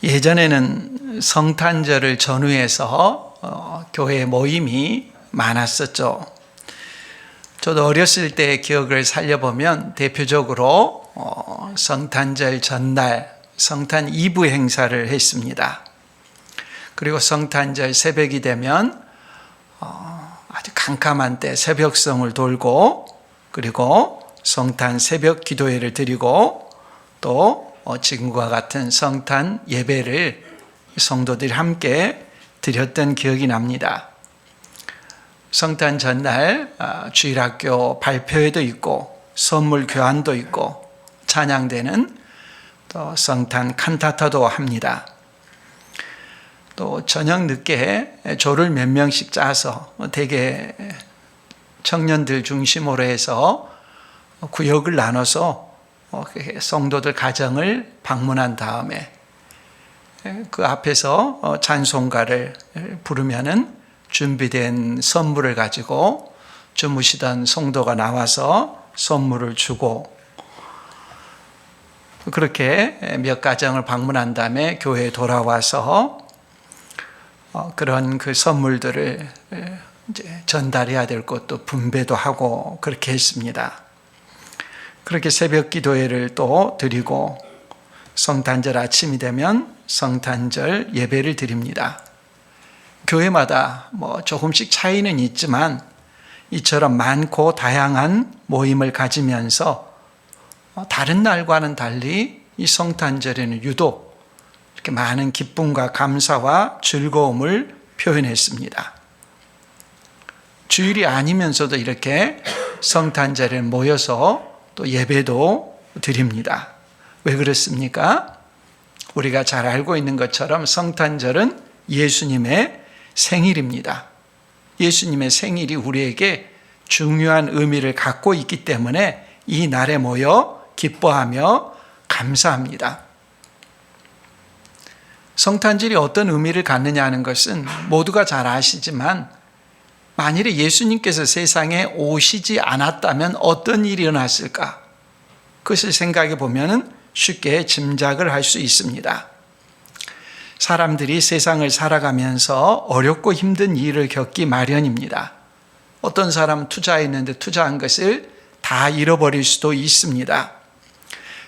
예전에는 성탄절을 전후해서 교회 모임이 많았었죠. 저도 어렸을 때의 기억을 살려보면 대표적으로 성탄절 전날 성탄 이브 행사를 했습니다. 그리고 성탄절 새벽이 되면 아주 캄캄한 때 새벽성을 돌고, 그리고 성탄 새벽 기도회를 드리고, 또 지금과 같은 성탄 예배를 성도들이 함께 드렸던 기억이 납니다. 성탄 전날 주일학교 발표회도 있고, 선물 교환도 있고, 찬양대는 또 성탄 칸타타도 합니다. 또 저녁 늦게 조를 몇 명씩 짜서 대개 청년들 중심으로 해서 구역을 나눠서 성도들 가정을 방문한 다음에 그 앞에서 찬송가를 부르면은 준비된 선물을 가지고 주무시던 성도가 나와서 선물을 주고, 그렇게 몇 가정을 방문한 다음에 교회에 돌아와서 그런 그 선물들을 이제 전달해야 될 것도 분배도 하고 그렇게 했습니다. 그렇게 새벽 기도회를 또 드리고, 성탄절 아침이 되면 성탄절 예배를 드립니다. 교회마다 조금씩 차이는 있지만 이처럼 많고 다양한 모임을 가지면서 다른 날과는 달리 이 성탄절에는 유독 이렇게 많은 기쁨과 감사와 즐거움을 표현했습니다. 주일이 아니면서도 이렇게 성탄절에 모여서 또 예배도 드립니다. 왜 그렇습니까? 우리가 잘 알고 있는 것처럼 성탄절은 예수님의 생일입니다. 예수님의 생일이 우리에게 중요한 의미를 갖고 있기 때문에 이 날에 모여 기뻐하며 감사합니다. 성탄절이 어떤 의미를 갖느냐 하는 것은 모두가 잘 아시지만, 만일에 예수님께서 세상에 오시지 않았다면 어떤 일이 일어났을까? 그것을 생각해 보면 쉽게 짐작을 할 수 있습니다. 사람들이 세상을 살아가면서 어렵고 힘든 일을 겪기 마련입니다. 어떤 사람은 투자했는데 투자한 것을 다 잃어버릴 수도 있습니다.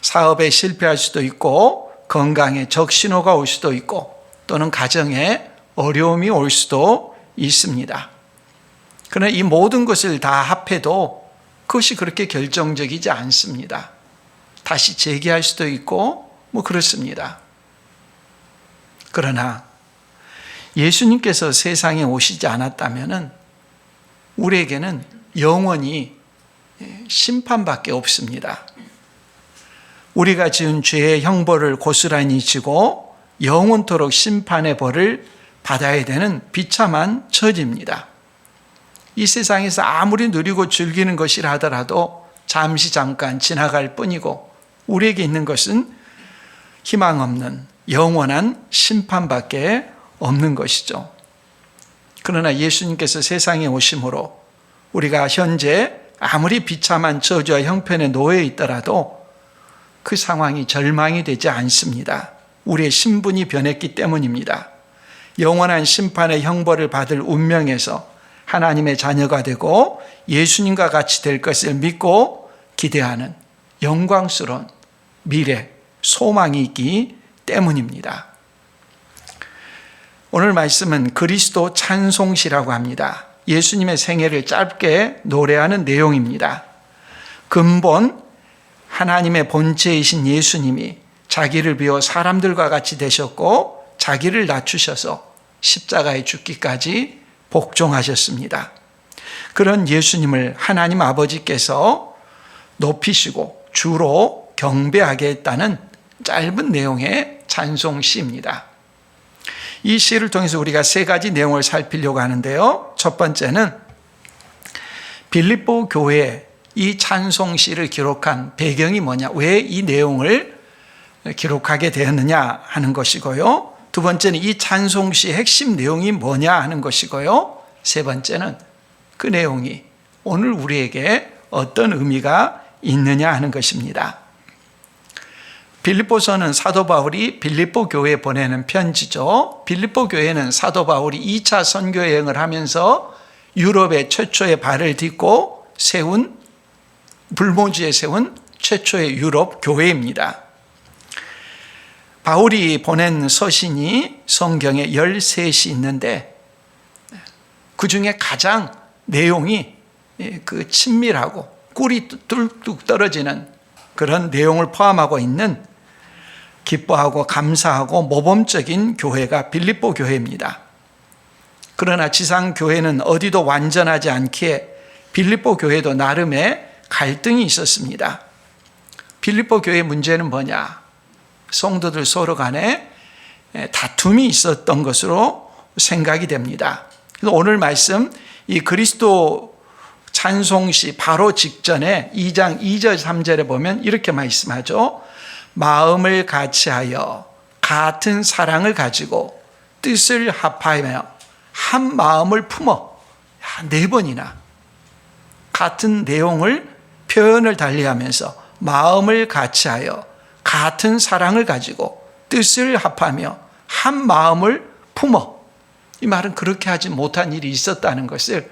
사업에 실패할 수도 있고, 건강에 적신호가 올 수도 있고, 또는 가정에 어려움이 올 수도 있습니다. 그러나 이 모든 것을 다 합해도 그것이 그렇게 결정적이지 않습니다. 다시 재기할 수도 있고 그렇습니다. 그러나 예수님께서 세상에 오시지 않았다면 우리에게는 영원히 심판밖에 없습니다. 우리가 지은 죄의 형벌을 고스란히 지고 영원토록 심판의 벌을 받아야 되는 비참한 처지입니다. 이 세상에서 아무리 누리고 즐기는 것이라 하더라도 잠시 잠깐 지나갈 뿐이고, 우리에게 있는 것은 희망 없는 영원한 심판밖에 없는 것이죠. 그러나 예수님께서 세상에 오심으로 우리가 현재 아무리 비참한 저주와 형편에 놓여 있더라도 그 상황이 절망이 되지 않습니다. 우리의 신분이 변했기 때문입니다. 영원한 심판의 형벌을 받을 운명에서 하나님의 자녀가 되고 예수님과 같이 될 것을 믿고 기대하는 영광스러운 미래, 소망이 있기 때문입니다. 오늘 말씀은 그리스도 찬송시라고 합니다. 예수님의 생애를 짧게 노래하는 내용입니다. 근본 하나님의 본체이신 예수님이 자기를 비워 사람들과 같이 되셨고, 자기를 낮추셔서 십자가에 죽기까지 복종하셨습니다. 그런 예수님을 하나님 아버지께서 높이시고 주로 경배하게 했다는 짧은 내용의 찬송시입니다. 이 시를 통해서 우리가 세 가지 내용을 살피려고 하는데요. 첫 번째는 빌립보 교회에 이 찬송시를 기록한 배경이 뭐냐, 왜 이 내용을 기록하게 되었느냐 하는 것이고요. 두 번째는 이 찬송시의 핵심 내용이 뭐냐 하는 것이고요. 세 번째는 그 내용이 오늘 우리에게 어떤 의미가 있느냐 하는 것입니다. 빌립보서는 사도 바울이 빌립보 교회에 보내는 편지죠. 빌립보 교회는 사도 바울이 2차 선교 여행을 하면서 유럽의 최초의 발을 딛고 세운, 불모지에 세운 최초의 유럽 교회입니다. 바울이 보낸 서신이 성경에 13시 있는데 그 중에 가장 내용이 그 친밀하고 꿀이 뚝뚝 떨어지는 그런 내용을 포함하고 있는 기뻐하고 감사하고 모범적인 교회가 빌립보 교회입니다. 그러나 지상 교회는 어디도 완전하지 않기에 빌립보 교회도 나름의 갈등이 있었습니다. 빌립보 교회의 문제는 뭐냐? 성도들 서로 간에 다툼이 있었던 것으로 생각이 됩니다. 그래서 오늘 말씀 이 그리스도 찬송시 바로 직전에 2장 2절 3절에 보면 이렇게 말씀하죠. 마음을 같이하여 같은 사랑을 가지고 뜻을 합하며 한 마음을 품어 4번이나 같은 내용을 표현을 달리하면서 마음을 같이하여 같은 사랑을 가지고 뜻을 합하며 한 마음을 품어. 이 말은 그렇게 하지 못한 일이 있었다는 것을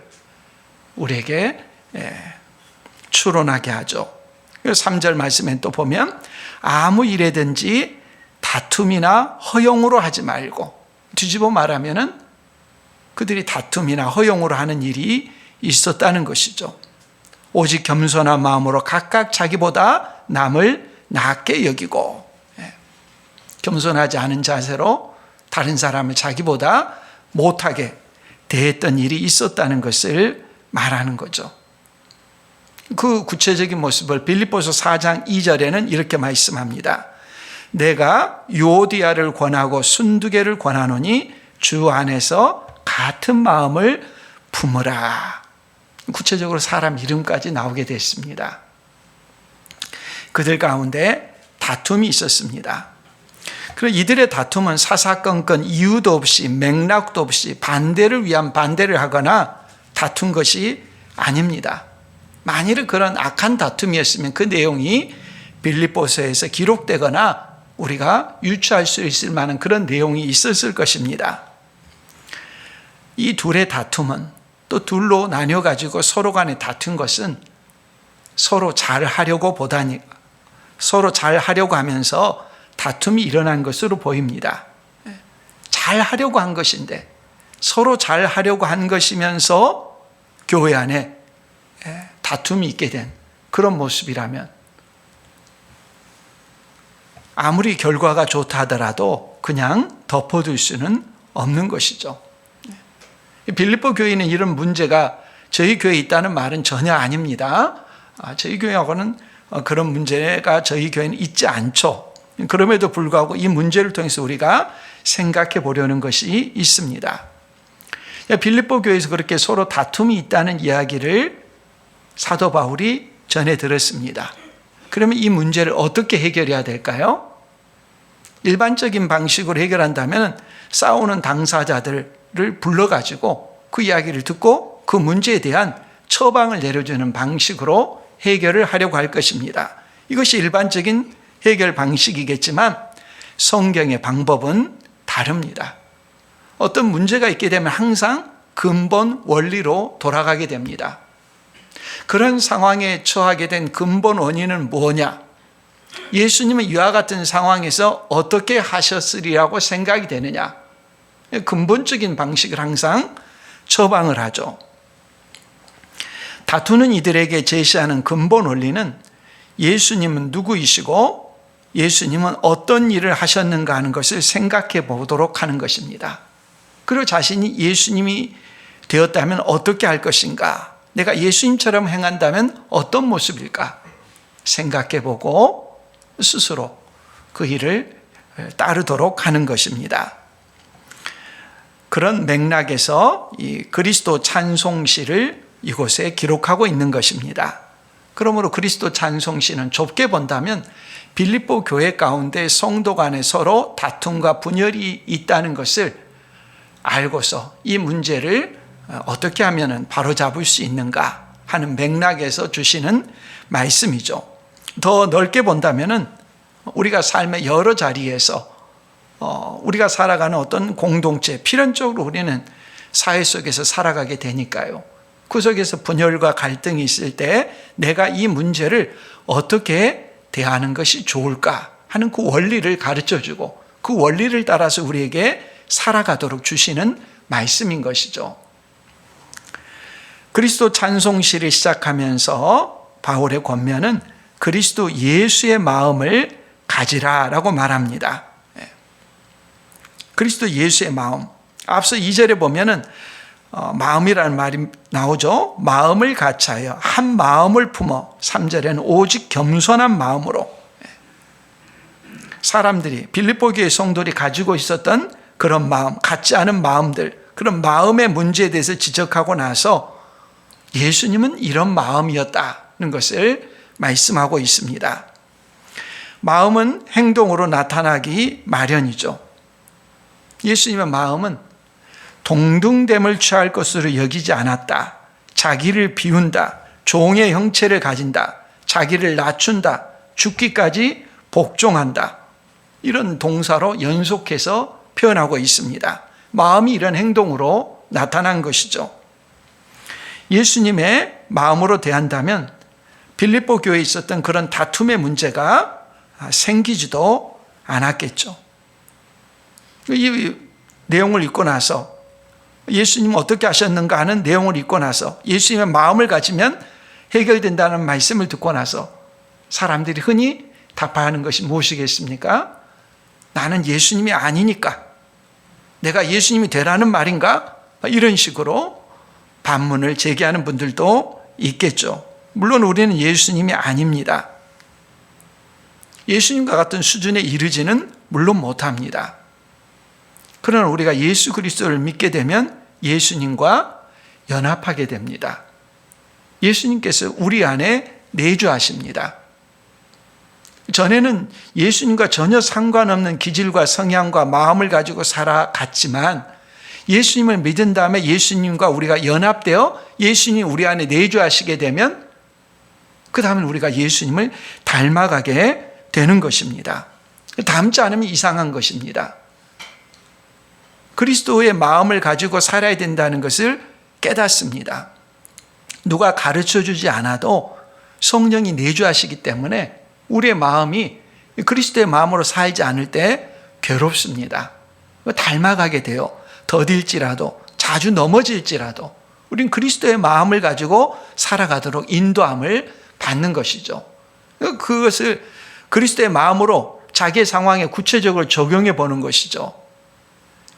우리에게 추론하게 하죠. 3절 말씀에 또 보면 아무 일에든지 다툼이나 허용으로 하지 말고, 뒤집어 말하면은 그들이 다툼이나 허용으로 하는 일이 있었다는 것이죠. 오직 겸손한 마음으로 각각 자기보다 남을 낮게 여기고, 겸손하지 않은 자세로 다른 사람을 자기보다 못하게 대했던 일이 있었다는 것을 말하는 거죠. 그 구체적인 모습을 빌립보서 4장 2절에는 이렇게 말씀합니다. 내가 유오디아를 권하고 순두개를 권하노니 주 안에서 같은 마음을 품으라. 구체적으로 사람 이름까지 나오게 됐습니다. 그들 가운데 다툼이 있었습니다. 그리고 이들의 다툼은 사사건건 이유도 없이 맥락도 없이 반대를 위한 반대를 하거나 다툰 것이 아닙니다. 만일 그런 악한 다툼이었으면 그 내용이 빌립보서에서 기록되거나 우리가 유추할 수 있을 만한 그런 내용이 있었을 것입니다. 이 둘의 다툼은 또 둘로 나뉘어가지고 서로 간에 다툰 것은 서로 잘하려고 보다니 서로 잘하려고 하면서 다툼이 일어난 것으로 보입니다. 잘하려고 한 것인데 서로 잘하려고 한 것이면서 교회 안에 다툼이 있게 된 그런 모습이라면 아무리 결과가 좋다 하더라도 그냥 덮어둘 수는 없는 것이죠. 빌립보 교회는 이런 문제가 저희 교회에 있다는 말은 전혀 아닙니다. 저희 교회하고는 그런 문제가 저희 교회는 있지 않죠. 그럼에도 불구하고 이 문제를 통해서 우리가 생각해 보려는 것이 있습니다. 빌립보 교회에서 그렇게 서로 다툼이 있다는 이야기를 사도 바울이 전해 들었습니다. 그러면 이 문제를 어떻게 해결해야 될까요? 일반적인 방식으로 해결한다면 싸우는 당사자들을 불러가지고 그 이야기를 듣고 그 문제에 대한 처방을 내려주는 방식으로 해결을 하려고 할 것입니다. 이것이 일반적인 해결 방식이겠지만 성경의 방법은 다릅니다. 어떤 문제가 있게 되면 항상 근본 원리로 돌아가게 됩니다. 그런 상황에 처하게 된 근본 원인은 뭐냐? 예수님은 이와 같은 상황에서 어떻게 하셨으리라고 생각이 되느냐? 근본적인 방식을 항상 처방을 하죠. 다투는 이들에게 제시하는 근본 원리는 예수님은 누구이시고 예수님은 어떤 일을 하셨는가 하는 것을 생각해 보도록 하는 것입니다. 그리고 자신이 예수님이 되었다면 어떻게 할 것인가? 내가 예수님처럼 행한다면 어떤 모습일까? 생각해 보고 스스로 그 일을 따르도록 하는 것입니다. 그런 맥락에서 이 그리스도 찬송시를 이곳에 기록하고 있는 것입니다. 그러므로 그리스도 찬송시는 좁게 본다면 빌립보 교회 가운데 성도 간에 서로 다툼과 분열이 있다는 것을 알고서 이 문제를 어떻게 하면 바로잡을 수 있는가 하는 맥락에서 주시는 말씀이죠. 더 넓게 본다면 우리가 삶의 여러 자리에서 우리가 살아가는 어떤 공동체, 필연적으로 우리는 사회 속에서 살아가게 되니까요. 그 속에서 분열과 갈등이 있을 때 내가 이 문제를 어떻게 대하는 것이 좋을까 하는 그 원리를 가르쳐주고 그 원리를 따라서 우리에게 살아가도록 주시는 말씀인 것이죠. 그리스도 찬송시를 시작하면서 바울의 권면은 그리스도 예수의 마음을 가지라라고 말합니다. 그리스도 예수의 마음. 앞서 2절에 보면은 마음이라는 말이 나오죠. 마음을 같이하여 한 마음을 품어 3절에는 오직 겸손한 마음으로 사람들이 빌립보 교회 성도들이 가지고 있었던 그런 마음, 같지 않은 마음들, 그런 마음의 문제에 대해서 지적하고 나서 예수님은 이런 마음이었다는 것을 말씀하고 있습니다. 마음은 행동으로 나타나기 마련이죠. 예수님의 마음은 동등됨을 취할 것으로 여기지 않았다. 자기를 비운다. 종의 형체를 가진다. 자기를 낮춘다. 죽기까지 복종한다. 이런 동사로 연속해서 표현하고 있습니다. 마음이 이런 행동으로 나타난 것이죠. 예수님의 마음으로 대한다면 빌립보 교회에 있었던 그런 다툼의 문제가 생기지도 않았겠죠. 이 내용을 읽고 나서 예수님은 어떻게 하셨는가 하는 내용을 읽고 나서 예수님의 마음을 가지면 해결된다는 말씀을 듣고 나서 사람들이 흔히 답하는 것이 무엇이겠습니까? 나는 예수님이 아니니까 내가 예수님이 되라는 말인가? 이런 식으로 반문을 제기하는 분들도 있겠죠. 물론 우리는 예수님이 아닙니다. 예수님과 같은 수준에 이르지는 물론 못합니다. 그러나 우리가 예수 그리스도를 믿게 되면 예수님과 연합하게 됩니다. 예수님께서 우리 안에 내주하십니다. 전에는 예수님과 전혀 상관없는 기질과 성향과 마음을 가지고 살아갔지만 예수님을 믿은 다음에 예수님과 우리가 연합되어 예수님이 우리 안에 내주하시게 되면 그 다음에 우리가 예수님을 닮아가게 되는 것입니다. 닮지 않으면 이상한 것입니다. 그리스도의 마음을 가지고 살아야 된다는 것을 깨닫습니다. 누가 가르쳐주지 않아도 성령이 내주하시기 때문에 우리의 마음이 그리스도의 마음으로 살지 않을 때 괴롭습니다. 닮아가게 돼요. 더딜지라도 자주 넘어질지라도 우린 그리스도의 마음을 가지고 살아가도록 인도함을 받는 것이죠. 그것을 그리스도의 마음으로 자기의 상황에 구체적으로 적용해 보는 것이죠.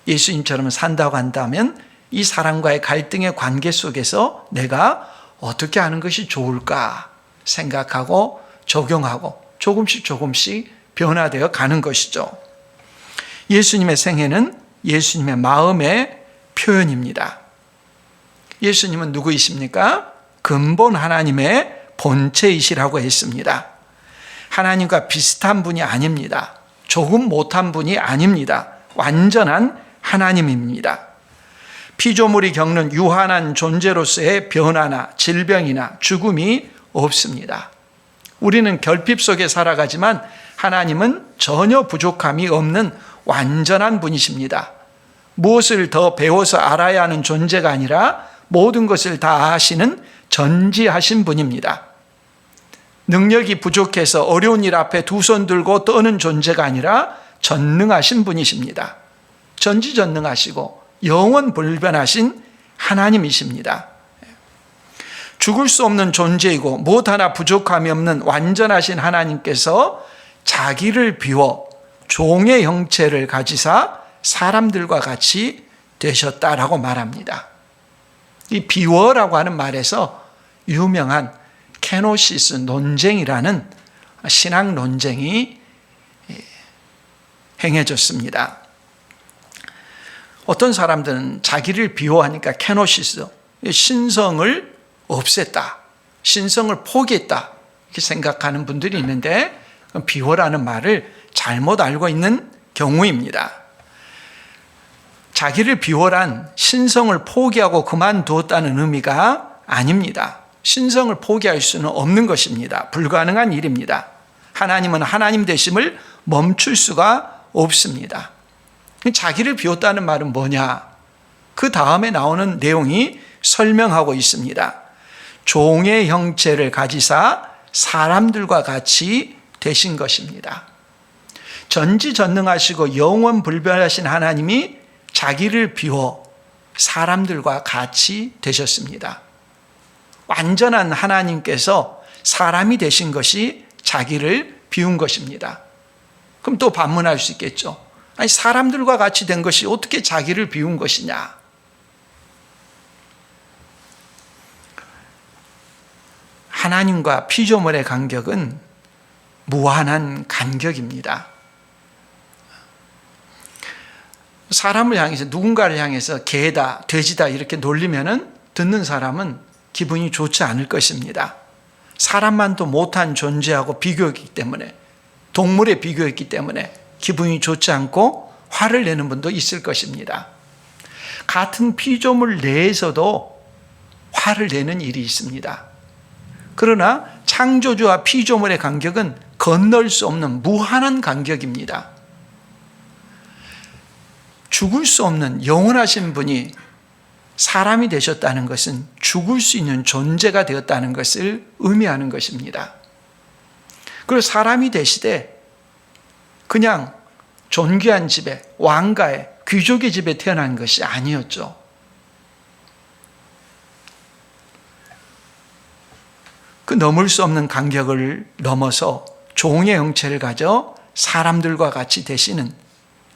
예수님처럼 산다고 한다면 이 사람과의 갈등의 관계 속에서 내가 어떻게 하는 것이 좋을까 생각하고 적용하고 조금씩 변화되어 가는 것이죠. 예수님의 생애는 예수님의 마음의 표현입니다. 예수님은 누구이십니까? 근본 하나님의 본체이시라고 했습니다. 하나님과 비슷한 분이 아닙니다. 조금 못한 분이 아닙니다. 완전한 하나님입니다. 피조물이 겪는 유한한 존재로서의 변화나 질병이나 죽음이 없습니다. 우리는 결핍 속에 살아가지만 하나님은 전혀 부족함이 없는 완전한 분이십니다. 무엇을 더 배워서 알아야 하는 존재가 아니라 모든 것을 다 아시는 전지하신 분입니다. 능력이 부족해서 어려운 일 앞에 두 손 들고 떠는 존재가 아니라 전능하신 분이십니다. 전지전능하시고 영원 불변하신 하나님이십니다. 죽을 수 없는 존재이고 무엇 하나 부족함이 없는 완전하신 하나님께서 자기를 비워 종의 형체를 가지사 사람들과 같이 되셨다라고 말합니다. 이 비워라고 하는 말에서 유명한 케노시스 논쟁이라는 신학 논쟁이 행해졌습니다. 어떤 사람들은 자기를 비워하니까 케노시스, 신성을 없앴다, 신성을 포기했다 이렇게 생각하는 분들이 있는데 비워라는 말을 잘못 알고 있는 경우입니다. 자기를 비워란 신성을 포기하고 그만두었다는 의미가 아닙니다. 신성을 포기할 수는 없는 것입니다. 불가능한 일입니다. 하나님은 하나님 되심을 멈출 수가 없습니다. 자기를 비웠다는 말은 뭐냐? 그 다음에 나오는 내용이 설명하고 있습니다. 종의 형체를 가지사 사람들과 같이 되신 것입니다. 전지전능하시고 영원불변하신 하나님이 자기를 비워 사람들과 같이 되셨습니다. 완전한 하나님께서 사람이 되신 것이 자기를 비운 것입니다. 그럼 또 반문할 수 있겠죠. 아니, 사람들과 같이 된 것이 어떻게 자기를 비운 것이냐? 하나님과 피조물의 간격은 무한한 간격입니다. 사람을 향해서, 누군가를 향해서 개다, 돼지다 이렇게 놀리면은 듣는 사람은 기분이 좋지 않을 것입니다. 사람만도 못한 존재하고 비교했기 때문에, 동물에 비교했기 때문에 기분이 좋지 않고 화를 내는 분도 있을 것입니다. 같은 피조물 내에서도 화를 내는 일이 있습니다. 그러나 창조주와 피조물의 간격은 건널 수 없는 무한한 간격입니다. 죽을 수 없는 영원하신 분이 사람이 되셨다는 것은 죽을 수 있는 존재가 되었다는 것을 의미하는 것입니다. 그리고 사람이 되시되 그냥 존귀한 집에, 왕가의, 귀족의 집에 태어난 것이 아니었죠. 그 넘을 수 없는 간격을 넘어서 종의 형체를 가져 사람들과 같이 되시는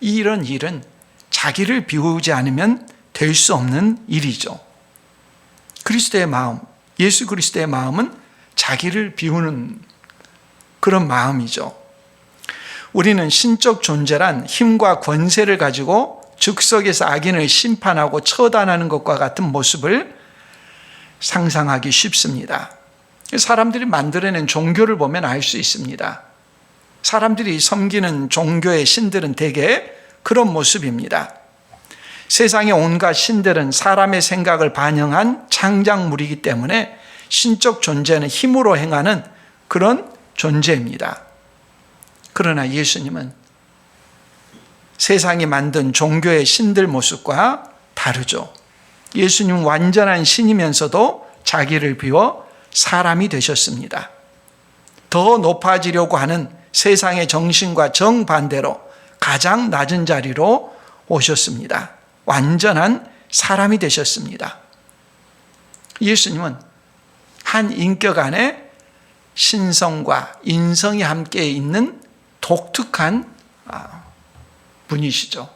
이런 일은 자기를 비우지 않으면 될 수 없는 일이죠. 그리스도의 마음, 예수 그리스도의 마음은 자기를 비우는 그런 마음이죠. 우리는 신적 존재란 힘과 권세를 가지고 즉석에서 악인을 심판하고 처단하는 것과 같은 모습을 상상하기 쉽습니다. 사람들이 만들어낸 종교를 보면 알 수 있습니다. 사람들이 섬기는 종교의 신들은 대개 그런 모습입니다. 세상의 온갖 신들은 사람의 생각을 반영한 창작물이기 때문에 신적 존재는 힘으로 행하는 그런 존재입니다. 그러나 예수님은 세상이 만든 종교의 신들 모습과 다르죠. 예수님은 완전한 신이면서도 자기를 비워 사람이 되셨습니다. 더 높아지려고 하는 세상의 정신과 정반대로 가장 낮은 자리로 오셨습니다. 완전한 사람이 되셨습니다. 예수님은 한 인격 안에 신성과 인성이 함께 있는 독특한 분이시죠.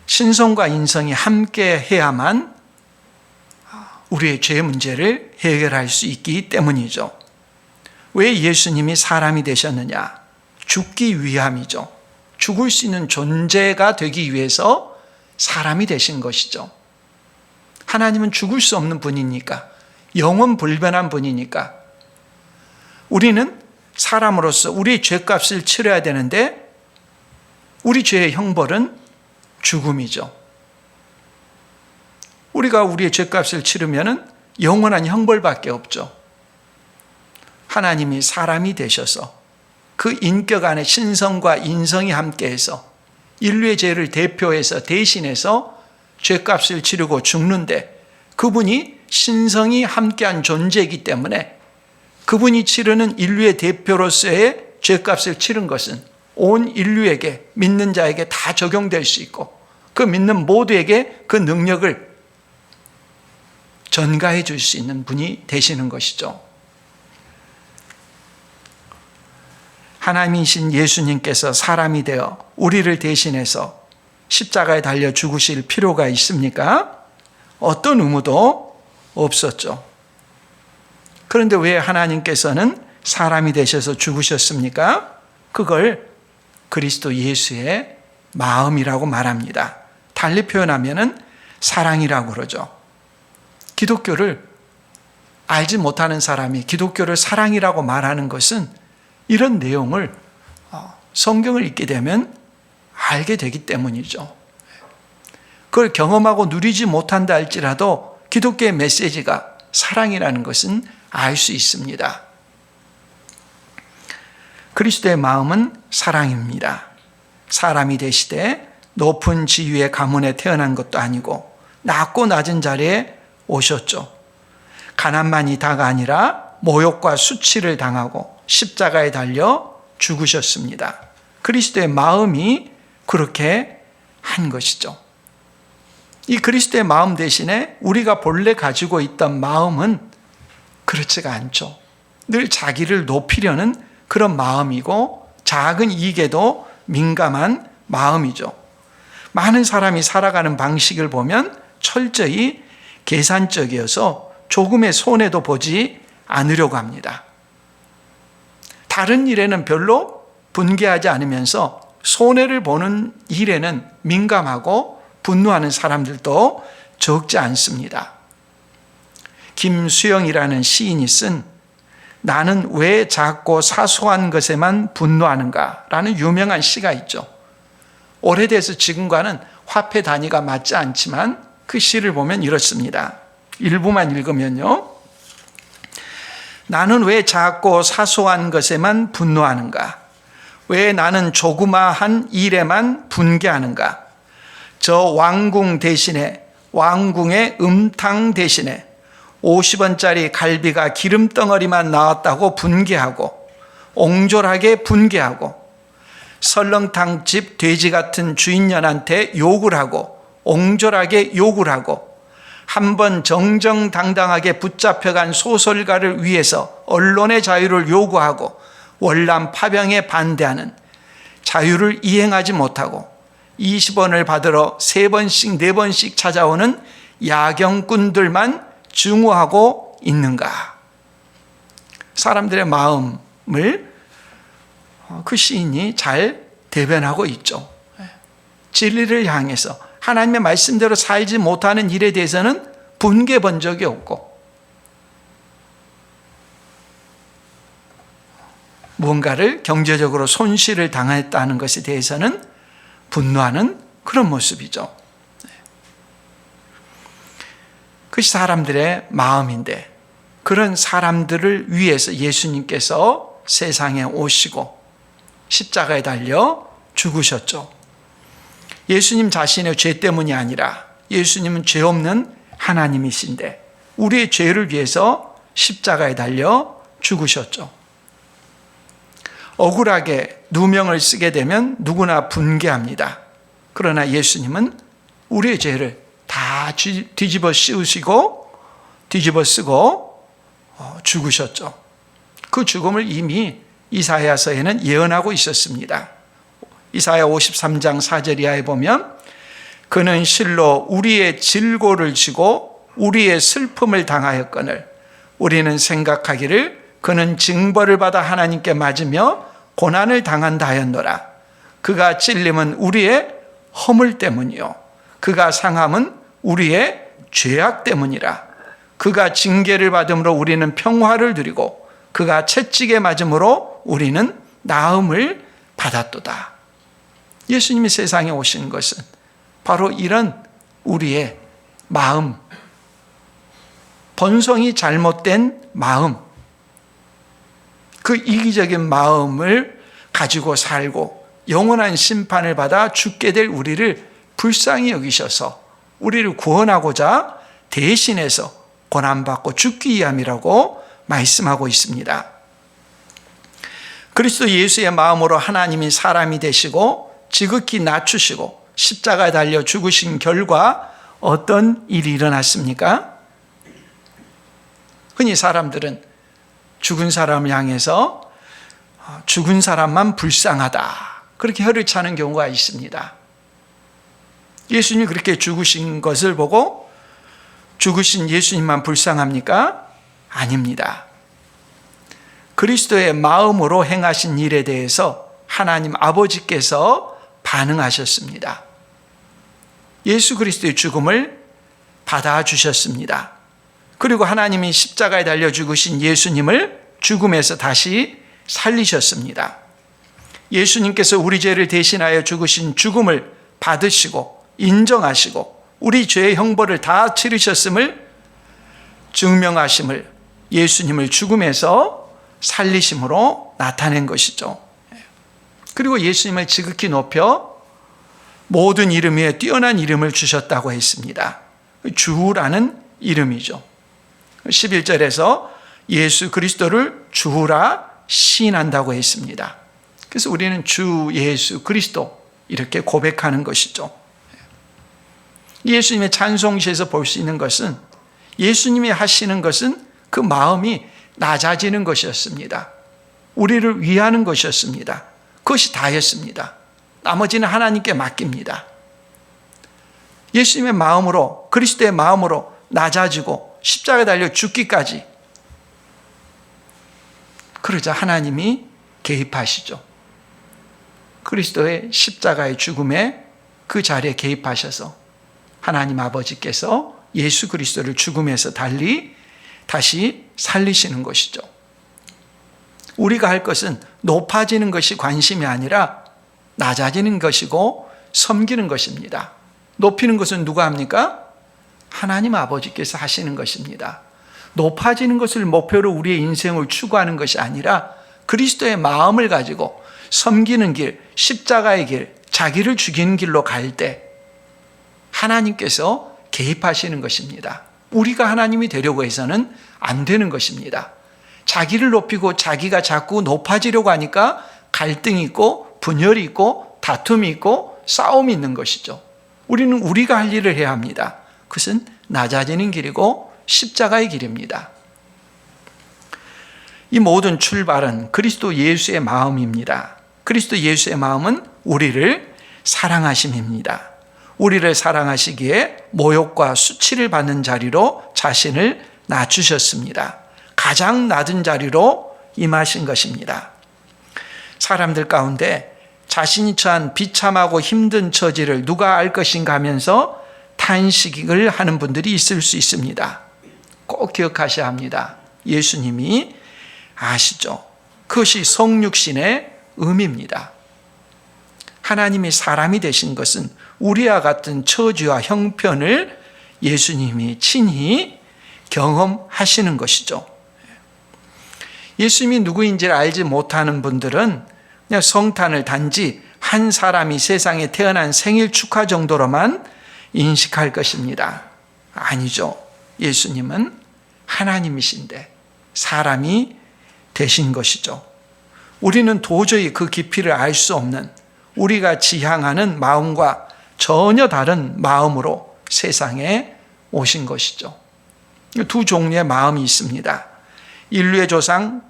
신성과 인성이 함께 해야만 우리의 죄 문제를 해결할 수 있기 때문이죠. 왜 예수님이 사람이 되셨느냐? 죽기 위함이죠. 죽을 수 있는 존재가 되기 위해서 사람이 되신 것이죠. 하나님은 죽을 수 없는 분이니까, 영원불변한 분이니까 우리는 사람으로서 우리의 죄값을 치러야 되는데 우리 죄의 형벌은 죽음이죠. 우리가 우리의 죄값을 치르면 영원한 형벌밖에 없죠. 하나님이 사람이 되셔서 그 인격 안에 신성과 인성이 함께해서 인류의 죄를 대표해서 대신해서 죄값을 치르고 죽는데, 그분이 신성이 함께한 존재이기 때문에 그분이 치르는 인류의 대표로서의 죄값을 치른 것은 온 인류에게, 믿는 자에게 다 적용될 수 있고 그 믿는 모두에게 그 능력을 전가해 줄 수 있는 분이 되시는 것이죠. 하나님이신 예수님께서 사람이 되어 우리를 대신해서 십자가에 달려 죽으실 필요가 있습니까? 어떤 의무도 없었죠. 그런데 왜 하나님께서는 사람이 되셔서 죽으셨습니까? 그걸 그리스도 예수의 마음이라고 말합니다. 달리 표현하면 사랑이라고 그러죠. 기독교를 알지 못하는 사람이 기독교를 사랑이라고 말하는 것은 이런 내용을 성경을 읽게 되면 알게 되기 때문이죠. 그걸 경험하고 누리지 못한다 할지라도 기독교의 메시지가 사랑이라는 것은 알 수 있습니다. 그리스도의 마음은 사랑입니다. 사람이 되시되 높은 지위의 가문에 태어난 것도 아니고 낮고 낮은 자리에 오셨죠. 가난만이 다가 아니라 모욕과 수치를 당하고 십자가에 달려 죽으셨습니다. 그리스도의 마음이 그렇게 한 것이죠. 이 그리스도의 마음 대신에 우리가 본래 가지고 있던 마음은 그렇지가 않죠. 늘 자기를 높이려는 그런 마음이고 작은 이익에도 민감한 마음이죠. 많은 사람이 살아가는 방식을 보면 철저히 계산적이어서 조금의 손해도 보지 않으려고 합니다. 다른 일에는 별로 분개하지 않으면서 손해를 보는 일에는 민감하고 분노하는 사람들도 적지 않습니다. 김수영이라는 시인이 쓴 나는 왜 작고 사소한 것에만 분노하는가 라는 유명한 시가 있죠. 오래돼서 지금과는 화폐 단위가 맞지 않지만 그 시를 보면 이렇습니다. 일부만 읽으면요. 나는 왜 작고 사소한 것에만 분노하는가? 왜 나는 조그마한 일에만 분개하는가? 저 왕궁 대신에 왕궁의 음탕 대신에 50원짜리 갈비가 기름덩어리만 나왔다고 분개하고 옹졸하게 분개하고 설렁탕집 돼지 같은 주인년한테 욕을 하고 옹졸하게 욕을 하고 한번 정정당당하게 붙잡혀간 소설가를 위해서 언론의 자유를 요구하고 월남 파병에 반대하는 자유를 이행하지 못하고 20원을 받으러 3번씩 4번씩 찾아오는 야경꾼들만 증오하고 있는가? 사람들의 마음을 그 시인이 잘 대변하고 있죠. 진리를 향해서 하나님의 말씀대로 살지 못하는 일에 대해서는 분개 본 적이 없고 무언가를 경제적으로 손실을 당했다는 것에 대해서는 분노하는 그런 모습이죠. 그것이 사람들의 마음인데 그런 사람들을 위해서 예수님께서 세상에 오시고 십자가에 달려 죽으셨죠. 예수님 자신의 죄 때문이 아니라 예수님은 죄 없는 하나님이신데 우리의 죄를 위해서 십자가에 달려 죽으셨죠. 억울하게 누명을 쓰게 되면 누구나 분개합니다. 그러나 예수님은 우리의 죄를 다 뒤집어 씌우시고 뒤집어 쓰고 죽으셨죠. 그 죽음을 이미 이사야서에는 예언하고 있었습니다. 이사야 53장 4절 이하에 보면 그는 실로 우리의 질고를 지고 우리의 슬픔을 당하였거늘 우리는 생각하기를 그는 징벌을 받아 하나님께 맞으며 고난을 당한다 하였노라. 그가 찔림은 우리의 허물 때문이요 그가 상함은 우리의 죄악 때문이라. 그가 징계를 받음으로 우리는 평화를 누리고 그가 채찍에 맞음으로 우리는 나음을 받았도다. 예수님이 세상에 오신 것은 바로 이런 우리의 마음, 본성이 잘못된 마음, 그 이기적인 마음을 가지고 살고 영원한 심판을 받아 죽게 될 우리를 불쌍히 여기셔서 우리를 구원하고자 대신해서 고난받고 죽기 위함이라고 말씀하고 있습니다. 그리스도 예수의 마음으로 하나님이 사람이 되시고 지극히 낮추시고 십자가에 달려 죽으신 결과 어떤 일이 일어났습니까? 흔히 사람들은 죽은 사람을 향해서 죽은 사람만 불쌍하다 그렇게 혀를 차는 경우가 있습니다. 예수님이 그렇게 죽으신 것을 보고 죽으신 예수님만 불쌍합니까? 아닙니다. 그리스도의 마음으로 행하신 일에 대해서 하나님 아버지께서 반응하셨습니다. 예수 그리스도의 죽음을 받아주셨습니다. 그리고 하나님이 십자가에 달려 죽으신 예수님을 죽음에서 다시 살리셨습니다. 예수님께서 우리 죄를 대신하여 죽으신 죽음을 받으시고 인정하시고 우리 죄의 형벌을 다 치르셨음을 증명하심을 예수님을 죽음에서 살리심으로 나타낸 것이죠. 그리고 예수님을 지극히 높여 모든 이름 위에 뛰어난 이름을 주셨다고 했습니다. 주라는 이름이죠. 11절에서 예수 그리스도를 주라 시인한다고 했습니다. 그래서 우리는 주 예수 그리스도 이렇게 고백하는 것이죠. 예수님의 찬송시에서 볼 수 있는 것은 예수님이 하시는 것은 그 마음이 낮아지는 것이었습니다. 우리를 위하는 것이었습니다. 그것이 다였습니다. 나머지는 하나님께 맡깁니다. 예수님의 마음으로, 그리스도의 마음으로 낮아지고 십자가에 달려 죽기까지, 그러자 하나님이 개입하시죠. 그리스도의 십자가의 죽음에 그 자리에 개입하셔서 하나님 아버지께서 예수 그리스도를 죽음에서 달리 다시 살리시는 것이죠. 우리가 할 것은 높아지는 것이 관심이 아니라 낮아지는 것이고 섬기는 것입니다. 높이는 것은 누가 합니까? 하나님 아버지께서 하시는 것입니다. 높아지는 것을 목표로 우리의 인생을 추구하는 것이 아니라 그리스도의 마음을 가지고 섬기는 길, 십자가의 길, 자기를 죽이는 길로 갈 때 하나님께서 개입하시는 것입니다. 우리가 하나님이 되려고 해서는 안 되는 것입니다. 자기를 높이고 자기가 자꾸 높아지려고 하니까 갈등이 있고 분열이 있고 다툼이 있고 싸움이 있는 것이죠. 우리는 우리가 할 일을 해야 합니다. 그것은 낮아지는 길이고 십자가의 길입니다. 이 모든 출발은 그리스도 예수의 마음입니다. 그리스도 예수의 마음은 우리를 사랑하심입니다. 우리를 사랑하시기에 모욕과 수치를 받는 자리로 자신을 낮추셨습니다. 가장 낮은 자리로 임하신 것입니다. 사람들 가운데 자신이 처한 비참하고 힘든 처지를 누가 알 것인가 하면서 탄식을 하는 분들이 있을 수 있습니다. 꼭 기억하셔야 합니다. 예수님이 아시죠? 그것이 성육신의 의미입니다. 하나님이 사람이 되신 것은 우리와 같은 처지와 형편을 예수님이 친히 경험하시는 것이죠. 예수님이 누구인지를 알지 못하는 분들은 그냥 성탄을 단지 한 사람이 세상에 태어난 생일 축하 정도로만 인식할 것입니다. 아니죠. 예수님은 하나님이신데 사람이 되신 것이죠. 우리는 도저히 그 깊이를 알 수 없는, 우리가 지향하는 마음과 전혀 다른 마음으로 세상에 오신 것이죠. 두 종류의 마음이 있습니다. 인류의 조상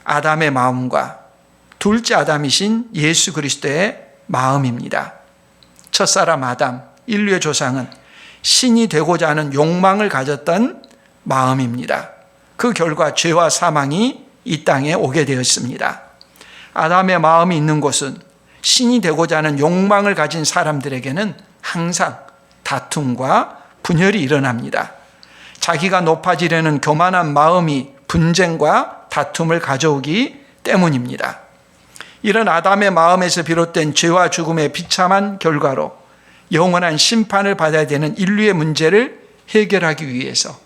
아담의 마음과 둘째 아담이신 예수 그리스도의 마음입니다. 첫사람 아담, 인류의 조상은 신이 되고자 하는 욕망을 가졌던 마음입니다. 그 결과 죄와 사망이 이 땅에 오게 되었습니다. 아담의 마음이 있는 곳은 신이 되고자 하는 욕망을 가진 사람들에게는 항상 다툼과 분열이 일어납니다. 자기가 높아지려는 교만한 마음이 분쟁과 다툼을 가져오기 때문입니다. 이런 아담의 마음에서 비롯된 죄와 죽음의 비참한 결과로 영원한 심판을 받아야 되는 인류의 문제를 해결하기 위해서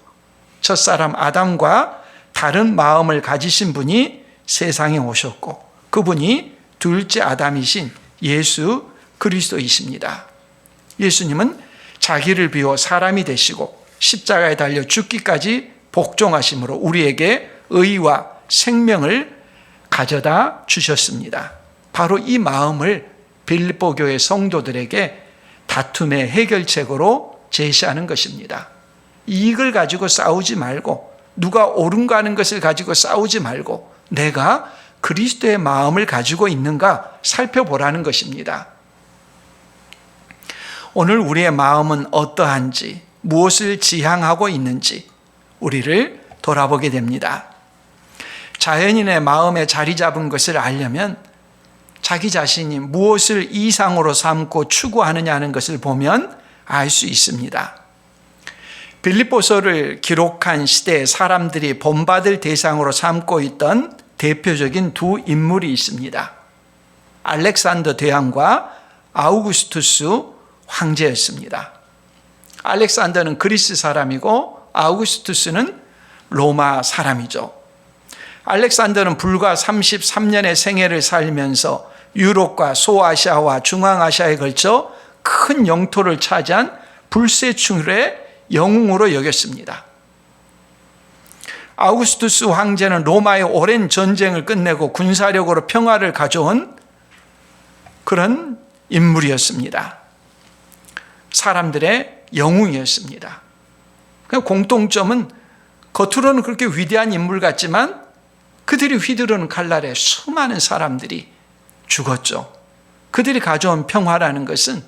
첫사람 아담과 다른 마음을 가지신 분이 세상에 오셨고 그분이 둘째 아담이신 예수 그리스도이십니다. 예수님은 자기를 비워 사람이 되시고 십자가에 달려 죽기까지 복종하심으로 우리에게 의와 생명을 가져다 주셨습니다. 바로 이 마음을 빌립보 교회 성도들에게 다툼의 해결책으로 제시하는 것입니다. 이익을 가지고 싸우지 말고 누가 옳은가 하는 것을 가지고 싸우지 말고 내가 그리스도의 마음을 가지고 있는가 살펴보라는 것입니다. 오늘 우리의 마음은 어떠한지, 무엇을 지향하고 있는지 우리를 돌아보게 됩니다. 자연인의 마음에 자리 잡은 것을 알려면 자기 자신이 무엇을 이상으로 삼고 추구하느냐 하는 것을 보면 알 수 있습니다. 빌립보서를 기록한 시대에 사람들이 본받을 대상으로 삼고 있던 대표적인 두 인물이 있습니다. 알렉산더 대왕과 아우구스투스 황제였습니다. 알렉산더는 그리스 사람이고 아우구스투스는 로마 사람이죠. 알렉산더는 불과 33년의 생애를 살면서 유럽과 소아시아와 중앙아시아에 걸쳐 큰 영토를 차지한 불세출의 영웅으로 여겼습니다. 아우구스투스 황제는 로마의 오랜 전쟁을 끝내고 군사력으로 평화를 가져온 그런 인물이었습니다. 사람들의 영웅이었습니다. 공통점은 겉으로는 그렇게 위대한 인물 같지만 그들이 휘두르는 칼날에 수많은 사람들이 죽었죠. 그들이 가져온 평화라는 것은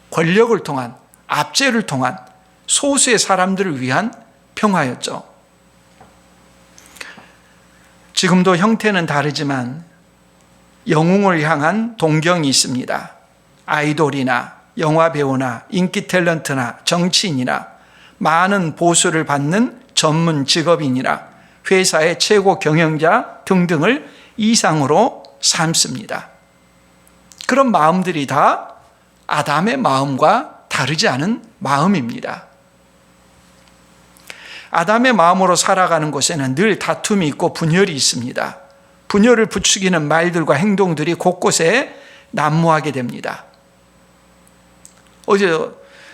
권력을 통한, 압제를 통한 소수의 사람들을 위한 평화였죠. 지금도 형태는 다르지만 영웅을 향한 동경이 있습니다. 아이돌이나 영화배우나 인기 탤런트나 정치인이나 많은 보수를 받는 전문 직업인이나 회사의 최고 경영자 등등을 이상으로 삼습니다. 그런 마음들이 다 아담의 마음과 다르지 않은 마음입니다. 아담의 마음으로 살아가는 곳에는 늘 다툼이 있고 분열이 있습니다. 분열을 부추기는 말들과 행동들이 곳곳에 난무하게 됩니다. 어제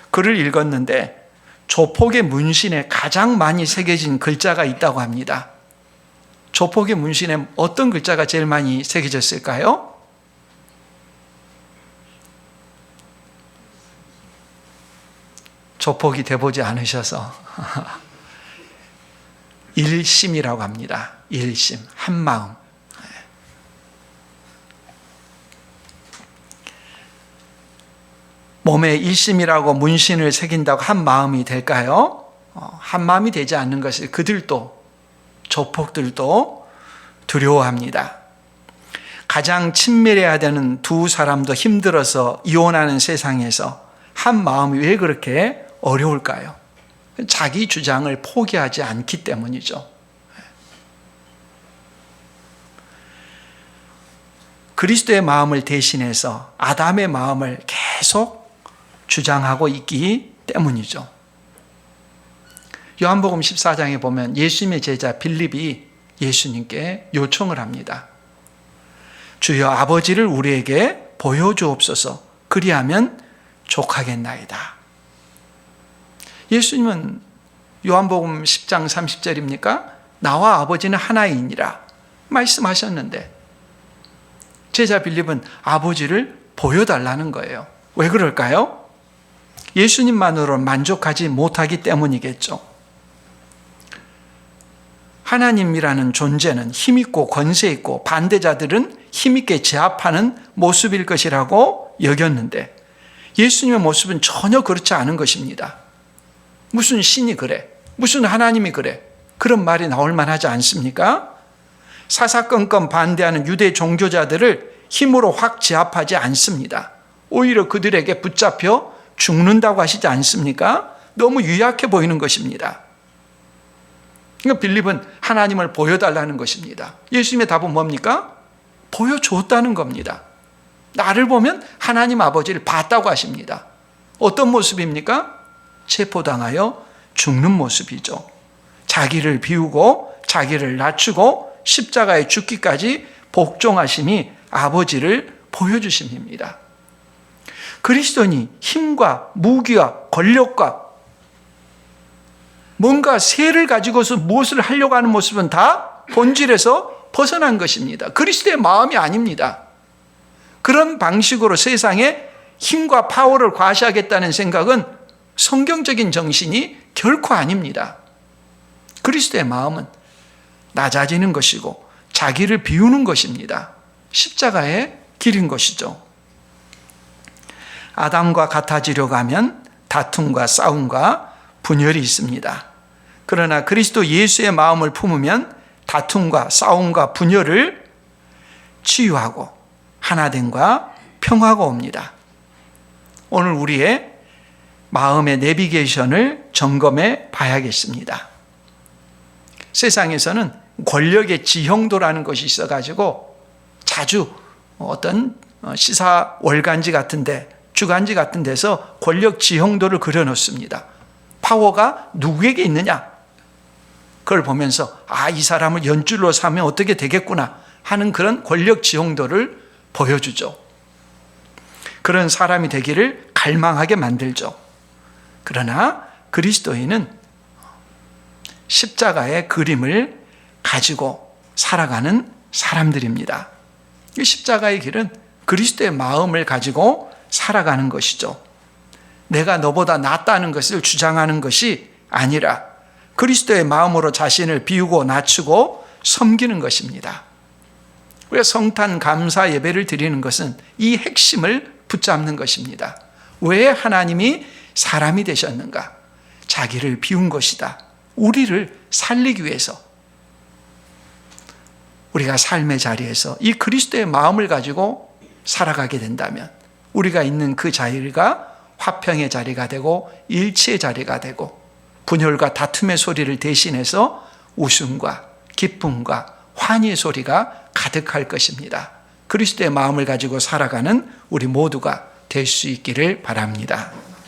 글을 읽었는데 조폭의 문신에 가장 많이 새겨진 글자가 있다고 합니다. 조폭의 문신에 어떤 글자가 제일 많이 새겨졌을까요? 조폭이 돼보지 않으셔서 일심이라고 합니다. 일심, 한마음. 몸에 일심이라고 문신을 새긴다고 한 마음이 될까요? 한 마음이 되지 않는 것을 그들도, 조폭들도 두려워합니다. 가장 친밀해야 되는 두 사람도 힘들어서 이혼하는 세상에서 한 마음이 왜 그렇게 어려울까요? 자기 주장을 포기하지 않기 때문이죠. 그리스도의 마음을 대신해서 아담의 마음을 계속 주장하고 있기 때문이죠. 요한복음 14장에 보면 예수님의 제자 빌립이 예수님께 요청을 합니다. 주여 아버지를 우리에게 보여주옵소서. 그리하면 족하겠나이다. 예수님은 요한복음 10장 30절입니까? 나와 아버지는 하나이니라 말씀하셨는데 제자 빌립은 아버지를 보여달라는 거예요. 왜 그럴까요? 예수님만으로는 만족하지 못하기 때문이겠죠. 하나님이라는 존재는 힘있고 권세있고 반대자들은 힘있게 제압하는 모습일 것이라고 여겼는데 예수님의 모습은 전혀 그렇지 않은 것입니다. 무슨 신이 그래? 무슨 하나님이 그래? 그런 말이 나올 만하지 않습니까? 사사건건 반대하는 유대 종교자들을 힘으로 확 제압하지 않습니다. 오히려 그들에게 붙잡혀 죽는다고 하시지 않습니까? 너무 유약해 보이는 것입니다. 그러니까 빌립은 하나님을 보여달라는 것입니다. 예수님의 답은 뭡니까? 보여줬다는 겁니다. 나를 보면 하나님 아버지를 봤다고 하십니다. 어떤 모습입니까? 체포당하여 죽는 모습이죠. 자기를 비우고 자기를 낮추고 십자가에 죽기까지 복종하심이 아버지를 보여주심입니다. 그리스도인이 힘과 무기와 권력과 뭔가 세를 가지고서 무엇을 하려고 하는 모습은 다 본질에서 벗어난 것입니다. 그리스도의 마음이 아닙니다. 그런 방식으로 세상에 힘과 파워를 과시하겠다는 생각은 성경적인 정신이 결코 아닙니다. 그리스도의 마음은 낮아지는 것이고 자기를 비우는 것입니다. 십자가의 길인 것이죠. 아담과 같아지려고 하면 다툼과 싸움과 분열이 있습니다. 그러나 그리스도 예수의 마음을 품으면 다툼과 싸움과 분열을 치유하고 하나됨과 평화가 옵니다. 오늘 우리의 마음의 내비게이션을 점검해 봐야겠습니다. 세상에서는 권력의 지형도라는 것이 있어가지고 자주 어떤 시사 월간지 같은데 주간지 같은 데서 권력 지형도를 그려놓습니다. 파워가 누구에게 있느냐? 그걸 보면서 이 사람을 연줄로 삼으면 어떻게 되겠구나 하는 그런 권력 지형도를 보여주죠. 그런 사람이 되기를 갈망하게 만들죠. 그러나 그리스도인은 십자가의 그림을 가지고 살아가는 사람들입니다. 이 십자가의 길은 그리스도의 마음을 가지고 살아가는 것이죠. 내가 너보다 낫다는 것을 주장하는 것이 아니라 그리스도의 마음으로 자신을 비우고 낮추고 섬기는 것입니다. 우리가 성탄 감사 예배를 드리는 것은 이 핵심을 붙잡는 것입니다. 왜 하나님이 사람이 되셨는가? 자기를 비운 것이다. 우리를 살리기 위해서. 우리가 삶의 자리에서 이 그리스도의 마음을 가지고 살아가게 된다면 우리가 있는 그 자리가 화평의 자리가 되고 일치의 자리가 되고 분열과 다툼의 소리를 대신해서 웃음과 기쁨과 환희의 소리가 가득할 것입니다. 그리스도의 마음을 가지고 살아가는 우리 모두가 될 수 있기를 바랍니다.